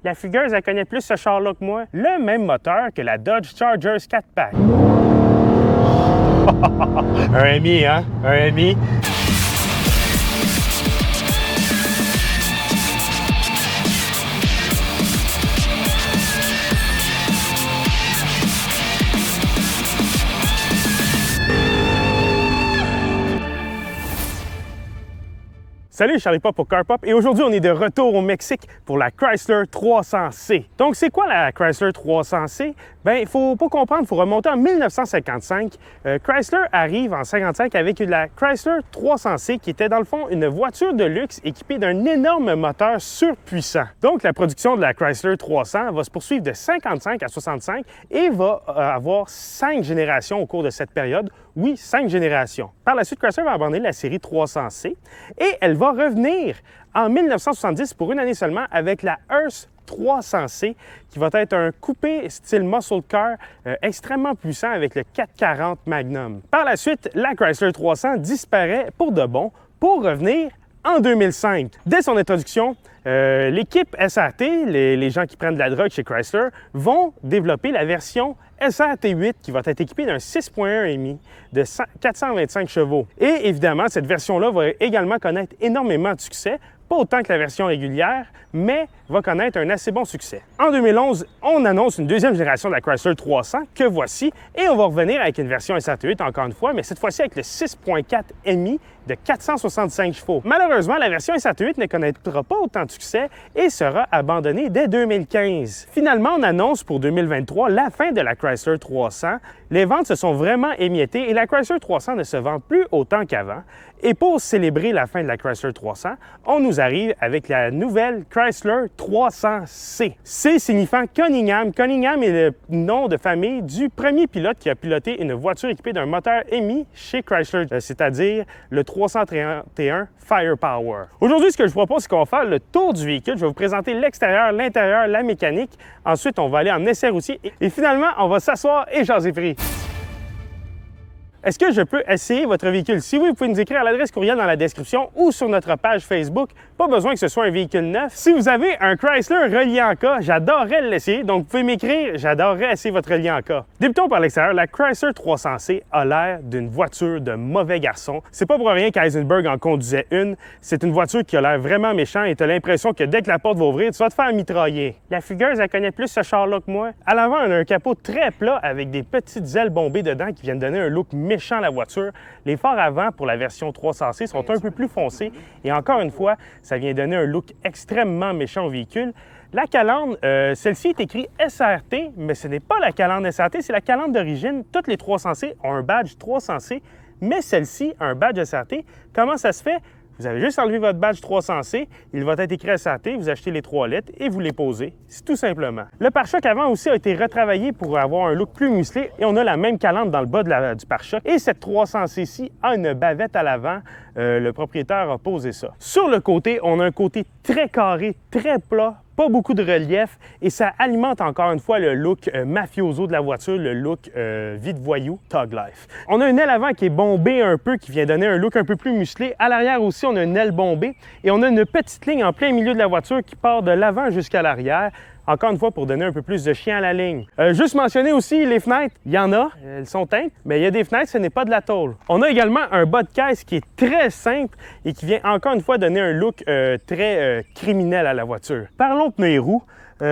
La fugueuse, elle connaît plus ce char-là que moi. Le même moteur que la Dodge Charger 4-pack. Un MI, hein? Un MI. Salut, Charlie Pop pour Car Pop et aujourd'hui on est de retour au Mexique pour la Chrysler 300C. Donc c'est quoi la Chrysler 300C? Ben il faut pas comprendre, il faut remonter en 1955. Chrysler arrive en 55 avec la Chrysler 300C qui était dans le fond une voiture de luxe équipée d'un énorme moteur surpuissant. Donc la production de la Chrysler 300 va se poursuivre de 55 à 65 et va avoir 5 générations au cours de cette période. Oui, 5 générations. Par la suite, Chrysler va abandonner la série 300C et elle va revenir en 1970 pour une année seulement avec la Hearst 300C qui va être un coupé style muscle car extrêmement puissant avec le 440 Magnum. Par la suite, la Chrysler 300 disparaît pour de bon pour revenir en 2005. Dès son introduction, l'équipe SRT, les gens qui prennent de la drogue chez Chrysler, vont développer la version SRT8 qui va être équipée d'un 6.1 MI de 425 chevaux. Et évidemment, cette version-là va également connaître énormément de succès, pas autant que la version régulière, mais va connaître un assez bon succès. En 2011, on annonce une deuxième génération de la Chrysler 300 que voici, et on va revenir avec une version SRT8 encore une fois, mais cette fois-ci avec le 6.4 MI de 465 chevaux. Malheureusement, la version SRT8 ne connaîtra pas autant de succès et sera abandonnée dès 2015. Finalement, on annonce pour 2023 la fin de la Chrysler 300. Les ventes se sont vraiment émiettées et la Chrysler 300 ne se vend plus autant qu'avant. Et pour célébrer la fin de la Chrysler 300, on nous arrive avec la nouvelle Chrysler 300C. C signifiant Cunningham. Cunningham est le nom de famille du premier pilote qui a piloté une voiture équipée d'un moteur MI chez Chrysler, c'est-à-dire le 331 Firepower. Aujourd'hui, ce que je vous propose, c'est qu'on va faire le tour du véhicule. Je vais vous présenter l'extérieur, l'intérieur, la mécanique. Ensuite, on va aller en essai routier et finalement, on va s'asseoir et jaser prix. Est-ce que je peux essayer votre véhicule? Si oui, vous pouvez nous écrire à l'adresse courriel dans la description ou sur notre page Facebook. Pas besoin que ce soit un véhicule neuf. Si vous avez un Chrysler relié en cas, j'adorerais l'essayer. Donc, vous pouvez m'écrire, j'adorerais essayer votre relié en cas. Débutons par l'extérieur. La Chrysler 300C a l'air d'une voiture de mauvais garçon. C'est pas pour rien qu'Eisenberg en conduisait une. C'est une voiture qui a l'air vraiment méchant et tu as l'impression que dès que la porte va ouvrir, tu vas te faire mitrailler. La fugueuse, elle connaît plus ce char-là que moi. À l'avant, on a un capot très plat avec des petites ailes bombées dedans qui viennent donner un look méchant à la voiture. Les phares avant pour la version 300C sont un peu plus foncés et encore une fois, ça vient donner un look extrêmement méchant au véhicule. La calandre, celle-ci est écrite SRT, mais ce n'est pas la calandre SRT, c'est la calandre d'origine. Toutes les 300C ont un badge 300C, mais celle-ci a un badge SRT. Comment ça se fait? Vous avez juste enlevé votre badge 300C, il va être écrit SRT, vous achetez les 3 lettres et vous les posez. C'est tout simplement. Le pare-choc avant aussi a été retravaillé pour avoir un look plus musclé et on a la même calandre dans le bas du pare-choc. Et cette 300C-ci a une bavette à l'avant. Le propriétaire a posé ça. Sur le côté, on a un côté très carré, très plat, pas beaucoup de relief et ça alimente encore une fois le look mafioso de la voiture, le look vite voyou, Thug Life. On a une aile avant qui est bombée un peu, qui vient donner un look un peu plus musclé. À l'arrière aussi, on a une aile bombée et on a une petite ligne en plein milieu de la voiture qui part de l'avant jusqu'à l'arrière. Encore une fois, pour donner un peu plus de chien à la ligne. Juste mentionner aussi les fenêtres. Il y en a, elles sont teintes, mais il y a des fenêtres, ce n'est pas de la tôle. On a également un bas de caisse qui est très simple et qui vient encore une fois donner un look très criminel à la voiture. Parlons pneus et roues.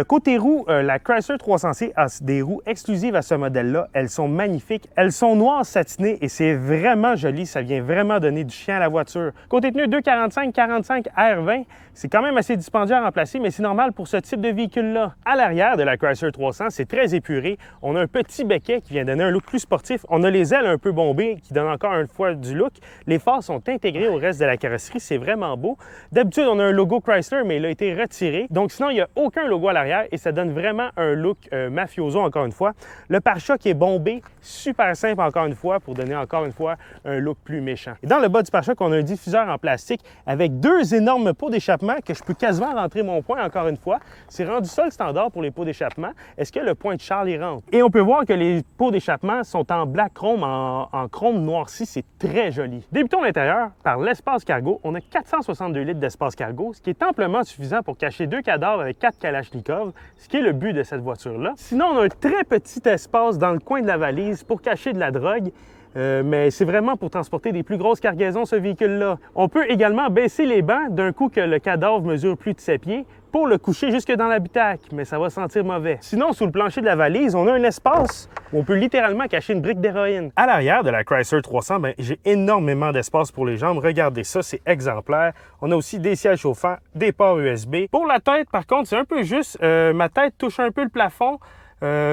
Côté roues, la Chrysler 300C a des roues exclusives à ce modèle-là. Elles sont magnifiques. Elles sont noires satinées et c'est vraiment joli. Ça vient vraiment donner du chien à la voiture. Côté pneus, 245-45 R20. C'est quand même assez dispendieux à remplacer, mais c'est normal pour ce type de véhicule-là. À l'arrière de la Chrysler 300, c'est très épuré. On a un petit becquet qui vient donner un look plus sportif. On a les ailes un peu bombées qui donnent encore une fois du look. Les phares sont intégrés au reste de la carrosserie. C'est vraiment beau. D'habitude, on a un logo Chrysler, mais il a été retiré. Donc sinon, il n'y a aucun logo à l'arrière et ça donne vraiment un look mafioso encore une fois. Le pare-choc est bombé, super simple encore une fois pour donner encore une fois un look plus méchant. Et dans le bas du pare-choc, on a un diffuseur en plastique avec 2 énormes pots d'échappement que je peux quasiment rentrer mon poing encore une fois. C'est rendu ça le standard pour les pots d'échappement. Est-ce que le poing de Charles y rentre? Et on peut voir que les pots d'échappement sont en black chrome, en chrome noirci. C'est très joli. Débutons l'intérieur par l'espace cargo. On a 462 litres d'espace cargo, ce qui est amplement suffisant pour cacher 2 cadavres avec 4 Kalachnikov. alcôve, ce qui est le but de cette voiture-là. Sinon, on a un très petit espace dans le coin de la valise pour cacher de la drogue. Mais c'est vraiment pour transporter des plus grosses cargaisons, ce véhicule-là. On peut également baisser les bancs d'un coup que le cadavre mesure plus de 7 pieds pour le coucher jusque dans l'habitacle, mais ça va sentir mauvais. Sinon, sous le plancher de la valise, on a un espace où on peut littéralement cacher une brique d'héroïne. À l'arrière de la Chrysler 300, j'ai énormément d'espace pour les jambes. Regardez ça, c'est exemplaire. On a aussi des sièges chauffants, des ports USB. Pour la tête, par contre, c'est un peu juste. Ma tête touche un peu le plafond.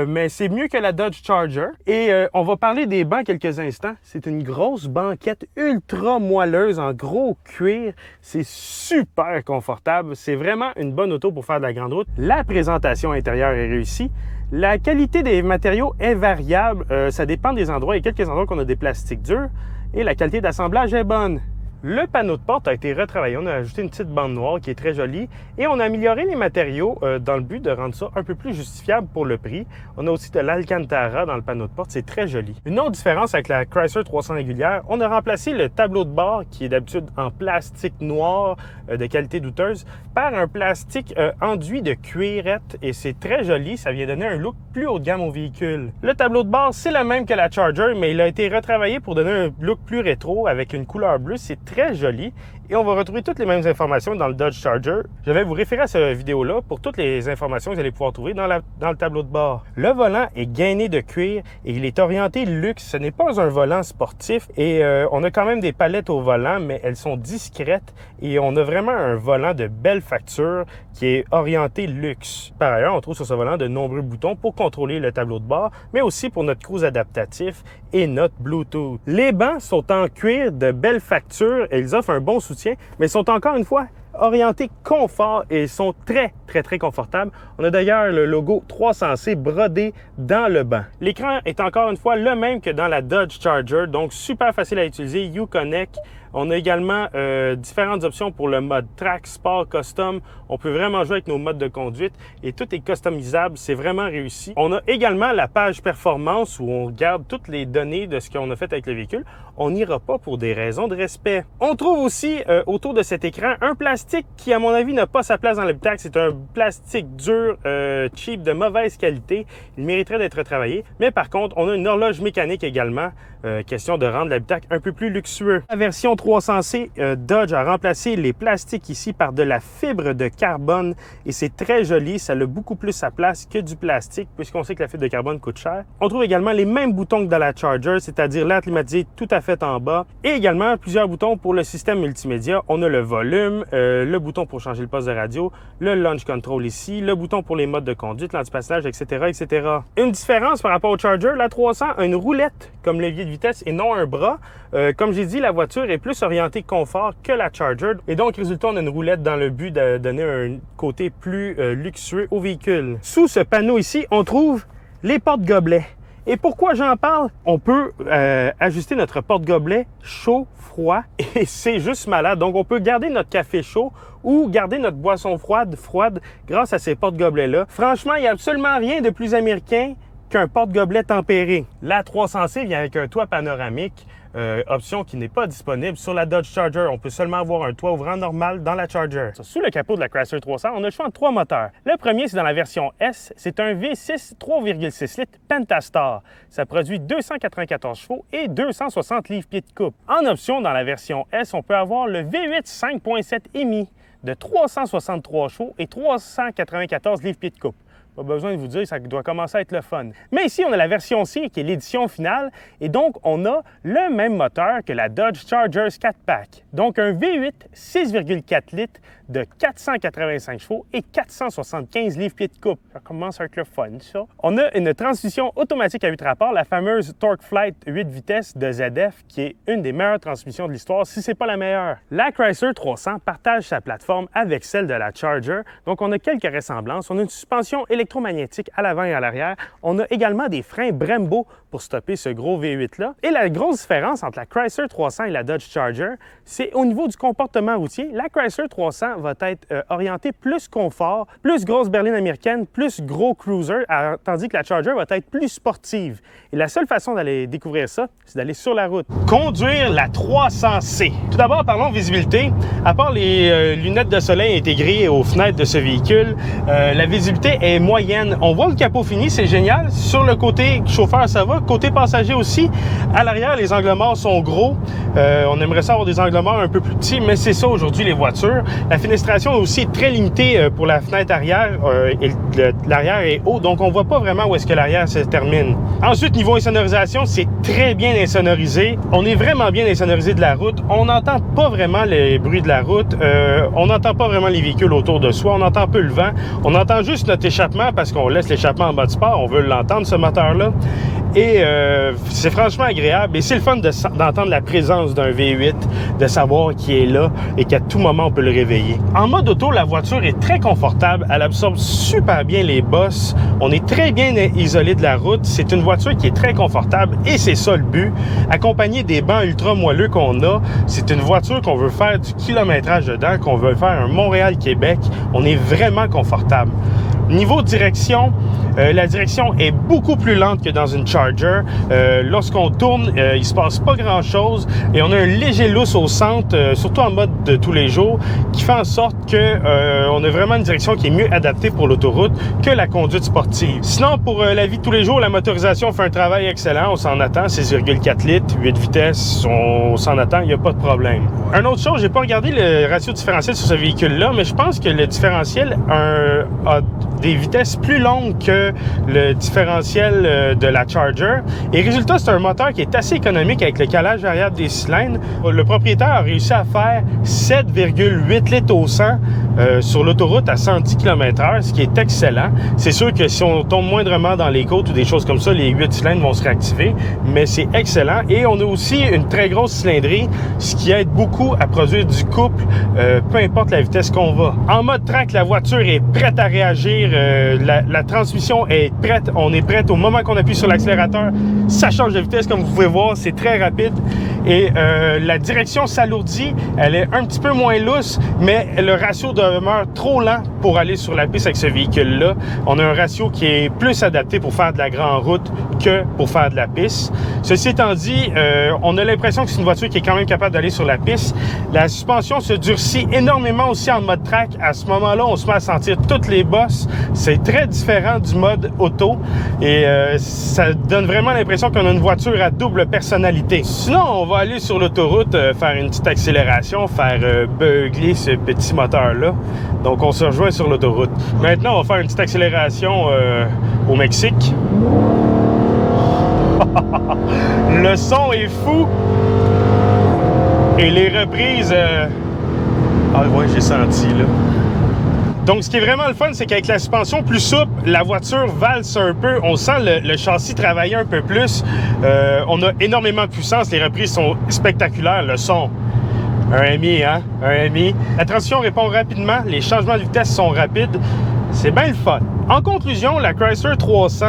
Mais c'est mieux que la Dodge Charger. Et on va parler des bancs quelques instants. C'est une grosse banquette ultra moelleuse en gros cuir. C'est super confortable. C'est vraiment une bonne auto pour faire de la grande route. La présentation intérieure est réussie. La qualité des matériaux est variable. Ça dépend des endroits. Il y a quelques endroits qu'on a des plastiques durs. Et la qualité d'assemblage est bonne. Le panneau de porte a été retravaillé. On a ajouté une petite bande noire qui est très jolie et on a amélioré les matériaux dans le but de rendre ça un peu plus justifiable pour le prix. On a aussi de l'Alcantara dans le panneau de porte. C'est très joli. Une autre différence avec la Chrysler 300 régulière, on a remplacé le tableau de bord qui est d'habitude en plastique noir de qualité douteuse par un plastique enduit de cuirette et c'est très joli. Ça vient donner un look plus haut de gamme au véhicule. Le tableau de bord, c'est le même que la Charger, mais il a été retravaillé pour donner un look plus rétro avec une couleur bleue. C'est très joli et on va retrouver toutes les mêmes informations dans le Dodge Charger. Je vais vous référer à cette vidéo-là pour toutes les informations que vous allez pouvoir trouver dans le tableau de bord. Le volant est gainé de cuir et il est orienté luxe. Ce n'est pas un volant sportif et on a quand même des palettes au volant, mais elles sont discrètes et on a vraiment un volant de belle facture qui est orienté luxe. Par ailleurs, on trouve sur ce volant de nombreux boutons pour contrôler le tableau de bord, mais aussi pour notre cruise adaptatif et notre Bluetooth. Les bancs sont en cuir de belle facture et ils offrent un bon soutien, mais sont encore une fois orientés confort et sont très confortables. On a d'ailleurs le logo 300C brodé dans le banc. L'écran est encore une fois le même que dans la Dodge Charger, donc super facile à utiliser, Uconnect. On a également différentes options pour le mode Track, Sport, Custom. On peut vraiment jouer avec nos modes de conduite et tout est customisable. C'est vraiment réussi. On a également la page performance où on garde toutes les données de ce qu'on a fait avec le véhicule. On n'ira pas pour des raisons de respect. On trouve aussi autour de cet écran un plastique qui, à mon avis, n'a pas sa place dans l'habitacle. C'est un plastique dur, cheap, de mauvaise qualité. Il mériterait d'être retravaillé. Mais par contre, on a une horloge mécanique également. Question de rendre l'habitacle un peu plus luxueux. La version 300C, Dodge a remplacé les plastiques ici par de la fibre de carbone et c'est très joli. Ça a beaucoup plus sa place que du plastique puisqu'on sait que la fibre de carbone coûte cher. On trouve également les mêmes boutons que dans la Charger, c'est-à-dire l'air climatisé tout à fait en bas et également plusieurs boutons pour le système multimédia. On a le volume, le bouton pour changer le poste de radio, le launch control ici, le bouton pour les modes de conduite, l'antipassage, etc. Une différence par rapport au Charger, la 300 a une roulette comme levier de vitesse et non un bras. Comme j'ai dit, la voiture est plus orientée confort que la Charger et donc résultat, on a une roulette dans le but de donner un côté plus luxueux au véhicule. Sous ce panneau ici, on trouve les porte-gobelets. Et pourquoi j'en parle? On peut ajuster notre porte-gobelet chaud, froid et c'est juste malade. Donc on peut garder notre café chaud ou garder notre boisson froide grâce à ces porte-gobelets-là. Franchement, il n'y a absolument rien de plus américain qu'un porte-gobelet tempéré. La 300C vient avec un toit panoramique, option qui n'est pas disponible sur la Dodge Charger. On peut seulement avoir un toit ouvrant normal dans la Charger. Sous le capot de la Chrysler 300, on a le choix de 3 moteurs. Le premier, c'est dans la version S. C'est un V6 3,6 litres Pentastar. Ça produit 294 chevaux et 260 livres-pieds de coupe. En option, dans la version S, on peut avoir le V8 5.7 EMI de 363 chevaux et 394 livres-pieds de coupe. Pas besoin de vous dire, ça doit commencer à être le fun. Mais ici, on a la version C qui est l'édition finale et donc on a le même moteur que la Dodge Charger 4-Pack. Donc un V8 6,4 litres de 485 chevaux et 475 livres-pieds de coupe. Ça commence à être le fun, ça. On a une transmission automatique à 8 rapports, la fameuse TorqueFlite 8 vitesses de ZF qui est une des meilleures transmissions de l'histoire, si c'est pas la meilleure. La Chrysler 300 partage sa plateforme avec celle de la Charger, donc on a quelques ressemblances. On a une suspension électromagnétique à l'avant et à l'arrière. On a également des freins Brembo pour stopper ce gros V8-là. Et la grosse différence entre la Chrysler 300 et la Dodge Charger, c'est au niveau du comportement routier. La Chrysler 300 va être orienté plus confort, plus grosse berline américaine, plus gros cruiser, tandis que la Charger va être plus sportive. Et la seule façon d'aller découvrir ça, c'est d'aller sur la route. Conduire la 300C. Tout d'abord, parlons visibilité. À part les lunettes de soleil intégrées aux fenêtres de ce véhicule, la visibilité est moyenne. On voit le capot fini, c'est génial. Sur le côté chauffeur, ça va. Côté passager aussi. À l'arrière, les angles morts sont gros. On aimerait ça avoir des angles morts un peu plus petits, mais c'est ça aujourd'hui les voitures. La fenestration est aussi très limitée pour la fenêtre arrière et l'arrière est haut, donc on voit pas vraiment où est-ce que l'arrière se termine. Ensuite, niveau insonorisation, c'est très bien insonorisé. On est vraiment bien insonorisé de la route. On n'entend pas vraiment les bruits de la route. On n'entend pas vraiment les véhicules autour de soi. On entend peu le vent. On entend juste notre échappement parce qu'on laisse l'échappement en mode sport. On veut l'entendre, ce moteur-là. Et c'est franchement agréable et c'est le fun d'entendre la présence d'un V8, de savoir qu'il est là et qu'à tout moment on peut le réveiller. En mode auto, la voiture est très confortable, elle absorbe super bien les bosses, on est très bien isolé de la route, c'est une voiture qui est très confortable et c'est ça le but. Accompagné des bancs ultra moelleux qu'on a, c'est une voiture qu'on veut faire du kilométrage dedans, qu'on veut faire un Montréal-Québec, on est vraiment confortable. Niveau direction, la direction est beaucoup plus lente que dans une Charger. Lorsqu'on tourne, il se passe pas grand-chose et on a un léger lousse au centre, surtout en mode de tous les jours, qui fait en sorte que on a vraiment une direction qui est mieux adaptée pour l'autoroute que la conduite sportive. Sinon, pour la vie de tous les jours, la motorisation fait un travail excellent. On s'en attend, 6,4 litres, 8 vitesses, on s'en attend, il n'y a pas de problème. Une autre chose, j'ai pas regardé le ratio différentiel sur ce véhicule-là, mais je pense que le différentiel a des vitesses plus longues que le différentiel de la Charger. Et résultat, c'est un moteur qui est assez économique avec le calage arrière des cylindres. Le propriétaire a réussi à faire 7,8 litres au 100 sur l'autoroute à 110 km/h, ce qui est excellent. C'est sûr que si on tombe moindrement dans les côtes ou des choses comme ça, les 8 cylindres vont se réactiver, mais c'est excellent. Et on a aussi une très grosse cylindrée, ce qui aide beaucoup à produire du couple, peu importe la vitesse qu'on va. En mode track, la voiture est prête à réagir. La transmission est prête. On est prête au moment qu'on appuie sur l'accélérateur. Ça change de vitesse, comme vous pouvez voir. C'est très rapide. Et la direction s'alourdit. Elle est un petit peu moins lousse, mais le ratio demeure trop lent pour aller sur la piste avec ce véhicule-là. On a un ratio qui est plus adapté pour faire de la grande route que pour faire de la piste. Ceci étant dit, on a l'impression que c'est une voiture qui est quand même capable d'aller sur la piste. La suspension se durcit énormément aussi en mode track. À ce moment-là, on se met à sentir toutes les bosses. C'est très différent du mode auto et ça donne vraiment l'impression qu'on a une voiture à double personnalité. Sinon, on va aller sur l'autoroute, faire une petite accélération, faire beugler ce petit moteur-là. Donc, on se rejoint sur l'autoroute. Maintenant, on va faire une petite accélération au Mexique. Le son est fou et les reprises... Ah ouais, j'ai senti, là. Donc, ce qui est vraiment le fun, c'est qu'avec la suspension plus souple, la voiture valse un peu. On sent le châssis travailler un peu plus. On a énormément de puissance. Les reprises sont spectaculaires. Le son, un MI, hein? Un MI. La transition répond rapidement. Les changements de vitesse sont rapides. C'est bien le fun. En conclusion, la Chrysler 300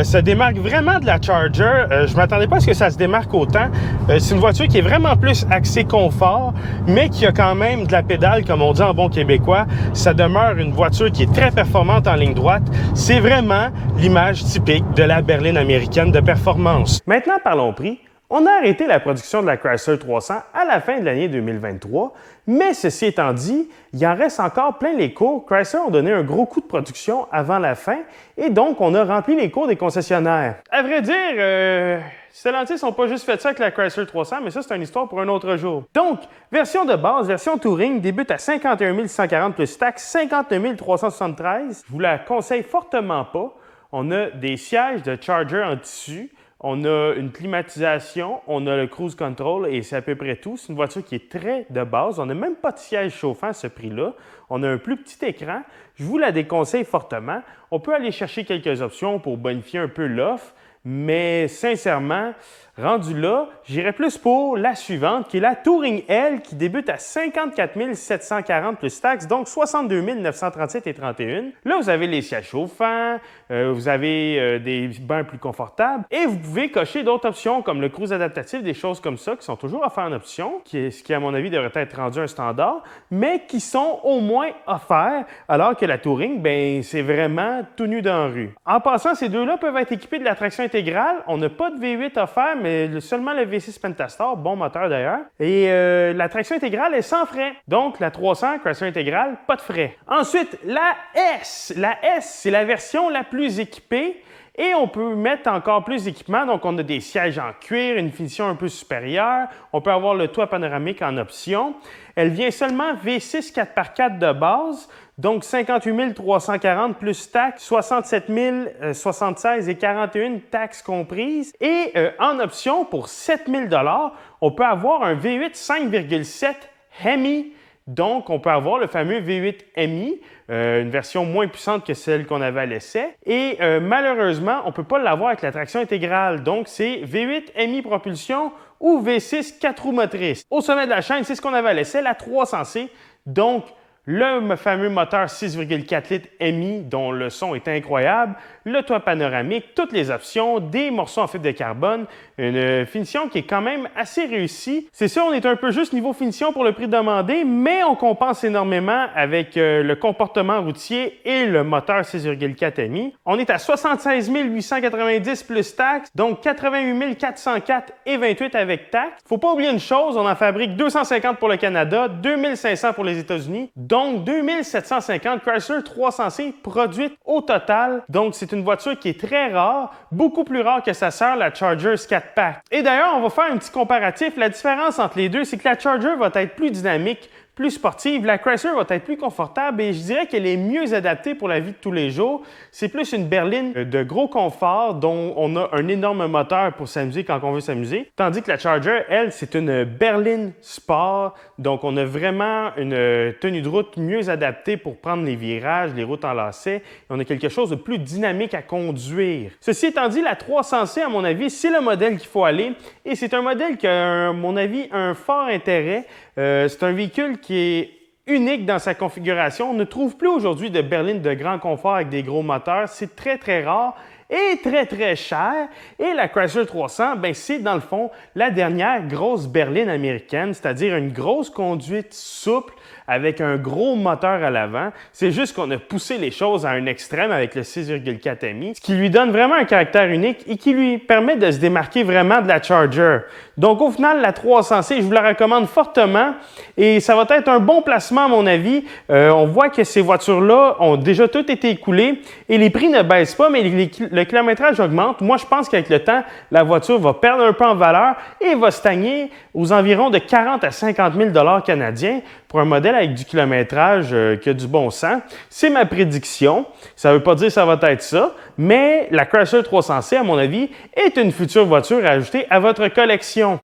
se démarque vraiment de la Charger. Je ne m'attendais pas à ce que ça se démarque autant. C'est une voiture qui est vraiment plus axée confort, mais qui a quand même de la pédale, comme on dit en bon québécois. Ça demeure une voiture qui est très performante en ligne droite. C'est vraiment l'image typique de la berline américaine de performance. Maintenant, parlons prix. On a arrêté la production de la Chrysler 300 à la fin de l'année 2023, mais ceci étant dit, il en reste encore plein les cours. Chrysler ont donné un gros coup de production avant la fin et donc on a rempli les cours des concessionnaires. À vrai dire, Stellantis n'ont pas juste fait ça avec la Chrysler 300, mais ça c'est une histoire pour un autre jour. Donc, version de base, version Touring, débute à 51 140 plus taxes, 59 373. Je vous la conseille fortement pas. On a des sièges de Charger en tissu. On a une climatisation, on a le cruise control et c'est à peu près tout. C'est une voiture qui est très de base. On n'a même pas de siège chauffant à ce prix-là. On a un plus petit écran. Je vous la déconseille fortement. On peut aller chercher quelques options pour bonifier un peu l'offre, mais sincèrement, Rendu là, j'irais plus pour la suivante, qui est la Touring L, qui débute à 54 740 plus taxes, donc 62 937 et 31. Là, vous avez les sièges chauffants, vous avez des bains plus confortables, et vous pouvez cocher d'autres options, comme le cruise adaptatif, des choses comme ça, qui sont toujours offertes en option, ce qui, à mon avis, devrait être rendu un standard, mais qui sont au moins offerts, alors que la Touring, ben, c'est vraiment tout nu dans la rue. En passant, ces deux-là peuvent être équipés de la traction intégrale. On n'a pas de V8 offert, mais seulement le V6 Pentastar, bon moteur d'ailleurs. Et la traction intégrale est sans frais. Donc, la 300, traction intégrale, pas de frais. Ensuite, la S. La S, c'est la version la plus équipée. Et on peut mettre encore plus d'équipements. Donc, on a des sièges en cuir, une finition un peu supérieure. On peut avoir le toit panoramique en option. Elle vient seulement V6 4x4 de base. Donc, 58 340 plus taxes, 67 076 et 41 taxes comprises. Et en option, pour 7 000 $, on peut avoir un V8 5,7 Hemi. Donc, on peut avoir le fameux V8 Hemi, une version moins puissante que celle qu'on avait à l'essai. Et malheureusement, on ne peut pas l'avoir avec la traction intégrale. Donc, c'est V8 Hemi propulsion ou V6 4 roues motrices. Au sommet de la chaîne, c'est ce qu'on avait à l'essai, la 300C. Donc, le fameux moteur 6,4 litres Hemi dont le son est incroyable, le toit panoramique, toutes les options, des morceaux en fibre de carbone, une finition qui est quand même assez réussie. C'est sûr, on est un peu juste niveau finition pour le prix demandé, mais on compense énormément avec le comportement routier et le moteur 6,4 Hemi. On est à 76 890 plus taxes, donc 88 404 et 28 avec taxes. Faut pas oublier une chose, on en fabrique 250 pour le Canada, 2500 pour les États-Unis, donc 2750 Chrysler 300C produites au total. Donc, c'est une voiture qui est très rare, beaucoup plus rare que sa sœur, la Charger 4Pack. Et d'ailleurs, on va faire un petit comparatif. La différence entre les deux, c'est que la Charger va être plus dynamique, plus sportive. La Chrysler va être plus confortable et je dirais qu'elle est mieux adaptée pour la vie de tous les jours. C'est plus une berline de gros confort dont on a un énorme moteur pour s'amuser quand on veut s'amuser. Tandis que la Charger, elle, c'est une berline sport. Donc, on a vraiment une tenue de route mieux adaptée pour prendre les virages, les routes en lacet. On a quelque chose de plus dynamique à conduire. Ceci étant dit, la 300C, à mon avis, c'est le modèle qu'il faut aller. Et c'est un modèle qui a, à mon avis, un fort intérêt. C'est un véhicule qui est unique dans sa configuration. On ne trouve plus aujourd'hui de berline de grand confort avec des gros moteurs. C'est très, très rare et très, très cher. Et la Chrysler 300, ben, c'est dans le fond la dernière grosse berline américaine, c'est-à-dire une grosse conduite souple avec un gros moteur à l'avant. C'est juste qu'on a poussé les choses à un extrême avec le 6,4 Hemi, ce qui lui donne vraiment un caractère unique et qui lui permet de se démarquer vraiment de la Charger. Donc au final, la 300C, je vous la recommande fortement et ça va être un bon placement à mon avis. On voit que ces voitures-là ont déjà toutes été écoulées et les prix ne baissent pas, mais le kilométrage augmente. Moi, je pense qu'avec le temps, la voiture va perdre un peu en valeur et va stagner aux environs de 40 à 50 000 $ canadiens pour un modèle avec du kilométrage qui a du bon sens. C'est ma prédiction. Ça ne veut pas dire que ça va être ça, mais la Chrysler 300C, à mon avis, est une future voiture à ajouter à votre collection.